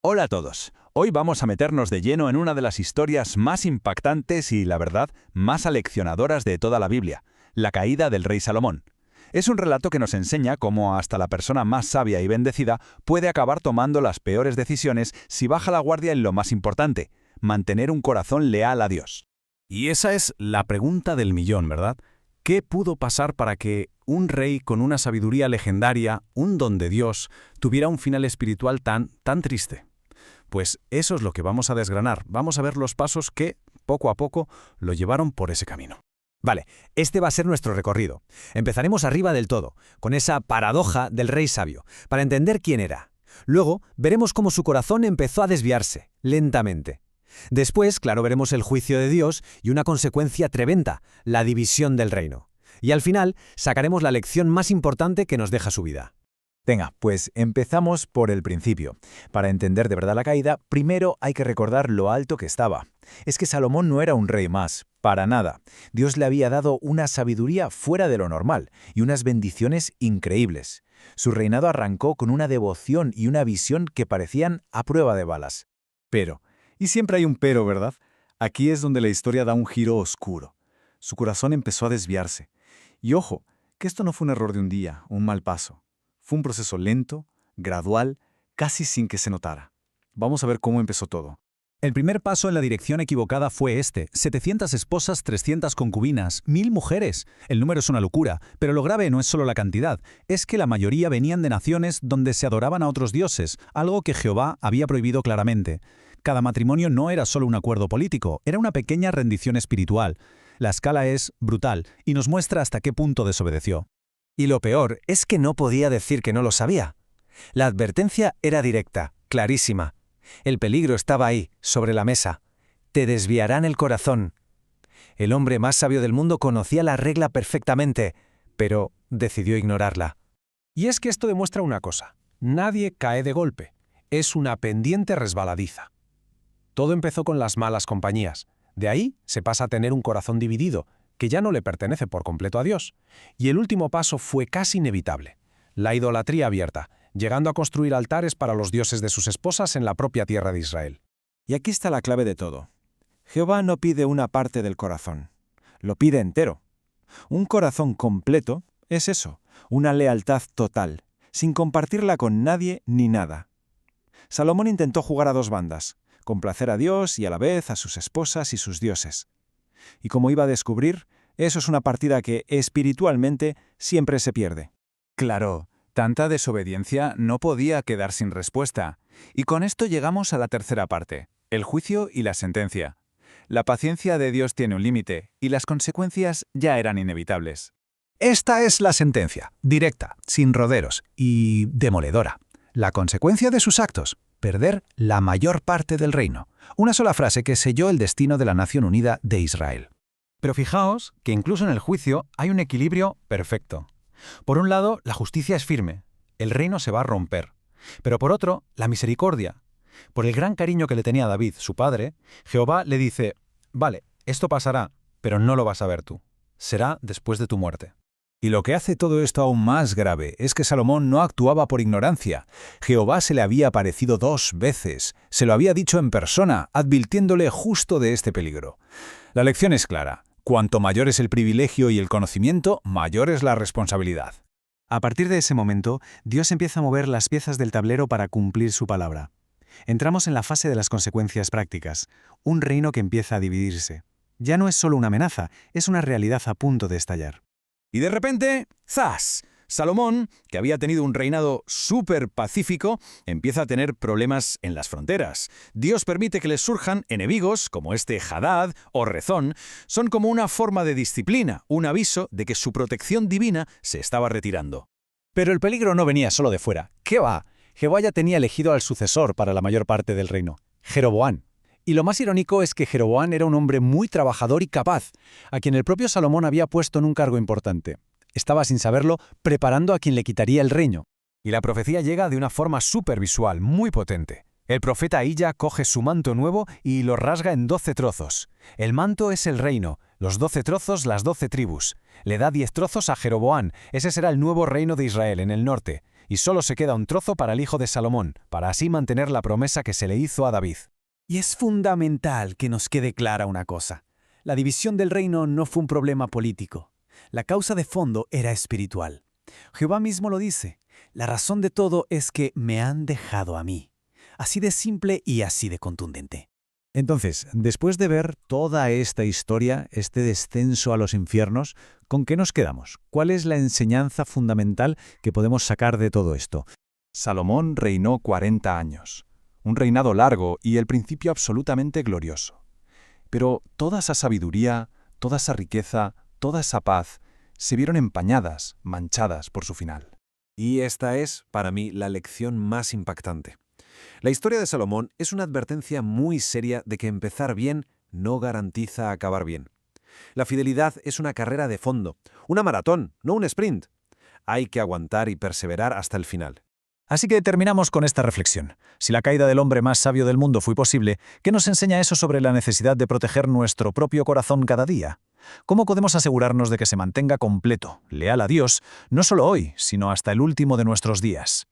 Hola a todos. Hoy vamos a meternos de lleno en una de las historias más impactantes y, la verdad, más aleccionadoras de toda la Biblia, la caída del rey Salomón. Es un relato que nos enseña cómo hasta la persona más sabia y bendecida puede acabar tomando las peores decisiones si baja la guardia en lo más importante, mantener un corazón leal a Dios. Y esa es la pregunta del millón, ¿verdad? ¿Qué pudo pasar para que un rey con una sabiduría legendaria, un don de Dios, tuviera un final espiritual tan triste? Pues eso es lo que vamos a desgranar. Vamos a ver los pasos que, poco a poco, lo llevaron por ese camino. Vale, este va a ser nuestro recorrido. Empezaremos arriba del todo, con esa paradoja del rey sabio, para entender quién era. Luego, veremos cómo su corazón empezó a desviarse, lentamente. Después, claro, veremos el juicio de Dios y una consecuencia tremenda, la división del reino. Y al final, sacaremos la lección más importante que nos deja su vida. Venga, pues empezamos por el principio. Para entender de verdad la caída, primero hay que recordar lo alto que estaba. Es que Salomón no era un rey más, para nada. Dios le había dado una sabiduría fuera de lo normal y unas bendiciones increíbles. Su reinado arrancó con una devoción y una visión que parecían a prueba de balas. Pero, y siempre hay un pero, ¿verdad? Aquí es donde la historia da un giro oscuro. Su corazón empezó a desviarse. Y ojo, que esto no fue un error de un día, un mal paso. Fue un proceso lento, gradual, casi sin que se notara. Vamos a ver cómo empezó todo. El primer paso en la dirección equivocada fue 700 esposas, 300 concubinas, 1000 mujeres. El número es una locura, pero lo grave no es solo la cantidad, es que la mayoría venían de naciones donde se adoraban a otros dioses, algo que Jehová había prohibido claramente. Cada matrimonio no era solo un acuerdo político, era una pequeña rendición espiritual. La escala es brutal y nos muestra hasta qué punto desobedeció. Y lo peor es que no podía decir que no lo sabía. La advertencia era directa, clarísima. El peligro estaba ahí, sobre la mesa. Te desviarán el corazón. El hombre más sabio del mundo conocía la regla perfectamente, pero decidió ignorarla. Y es que esto demuestra una cosa. Nadie cae de golpe. Es una pendiente resbaladiza. Todo empezó con las malas compañías. De ahí se pasa a tener un corazón dividido, que ya no le pertenece por completo a Dios. Y el último paso fue casi inevitable. La idolatría abierta, llegando a construir altares para los dioses de sus esposas en la propia tierra de Israel. Y aquí está la clave de todo. Jehová no pide una parte del corazón, lo pide entero. Un corazón completo es eso, una lealtad total, sin compartirla con nadie ni nada. Salomón intentó jugar a dos bandas, complacer a Dios y a la vez a sus esposas y sus dioses. Y como iba a descubrir, eso es una partida que, espiritualmente, siempre se pierde. Claro, tanta desobediencia no podía quedar sin respuesta. Y con esto llegamos a la tercera parte, el juicio y la sentencia. La paciencia de Dios tiene un límite, y las consecuencias ya eran inevitables. Esta es la sentencia, directa, sin roderos y demoledora. La consecuencia de sus actos, perder la mayor parte del reino. Una sola frase que selló el destino de la nación unida de Israel. Pero fijaos que incluso en el juicio hay un equilibrio perfecto. Por un lado, la justicia es firme, el reino se va a romper. Pero por otro, la misericordia. Por el gran cariño que le tenía a David, su padre, Jehová le dice, vale, esto pasará, pero no lo vas a ver tú. Será después de tu muerte. Y lo que hace todo esto aún más grave es que Salomón no actuaba por ignorancia. Jehová se le había aparecido 2 veces, se lo había dicho en persona, advirtiéndole justo de este peligro. La lección es clara. Cuanto mayor es el privilegio y el conocimiento, mayor es la responsabilidad. A partir de ese momento, Dios empieza a mover las piezas del tablero para cumplir su palabra. Entramos en la fase de las consecuencias prácticas, un reino que empieza a dividirse. Ya no es solo una amenaza, es una realidad a punto de estallar. Y de repente, ¡zas! Salomón, que había tenido un reinado súper pacífico, empieza a tener problemas en las fronteras. Dios permite que les surjan enemigos, como este Hadad o Rezón. Son como una forma de disciplina, un aviso de que su protección divina se estaba retirando. Pero el peligro no venía solo de fuera. ¿Qué va? Jehová ya tenía elegido al sucesor para la mayor parte del reino, Jeroboam. Y lo más irónico es que Jeroboam era un hombre muy trabajador y capaz, a quien el propio Salomón había puesto en un cargo importante. Estaba, sin saberlo, preparando a quien le quitaría el reino. Y la profecía llega de una forma supervisual, muy potente. El profeta Ahía coge su manto nuevo y lo rasga en 12 trozos. El manto es el reino, los 12 trozos las 12 tribus. Le da 10 trozos a Jeroboam, ese será el nuevo reino de Israel en el norte. y solo se queda un trozo para el hijo de Salomón, para así mantener la promesa que se le hizo a David. Y es fundamental que nos quede clara una cosa. La división del reino no fue un problema político. La causa de fondo era espiritual. Jehová mismo lo dice. La razón de todo es que me han dejado a mí. Así de simple y así de contundente. Entonces, después de ver toda esta historia, este descenso a los infiernos, ¿con qué nos quedamos? ¿Cuál es la enseñanza fundamental que podemos sacar de todo esto? Salomón reinó 40 años. Un reinado largo y el principio absolutamente glorioso. Pero toda esa sabiduría, toda esa riqueza, toda esa paz, se vieron empañadas, manchadas por su final. Y esta es, para mí, la lección más impactante. La historia de Salomón es una advertencia muy seria de que empezar bien no garantiza acabar bien. La fidelidad es una carrera de fondo, una maratón, no un sprint. Hay que aguantar y perseverar hasta el final. Así que terminamos con esta reflexión. Si la caída del hombre más sabio del mundo fue posible, ¿qué nos enseña eso sobre la necesidad de proteger nuestro propio corazón cada día? ¿Cómo podemos asegurarnos de que se mantenga completo, leal a Dios, no solo hoy, sino hasta el último de nuestros días?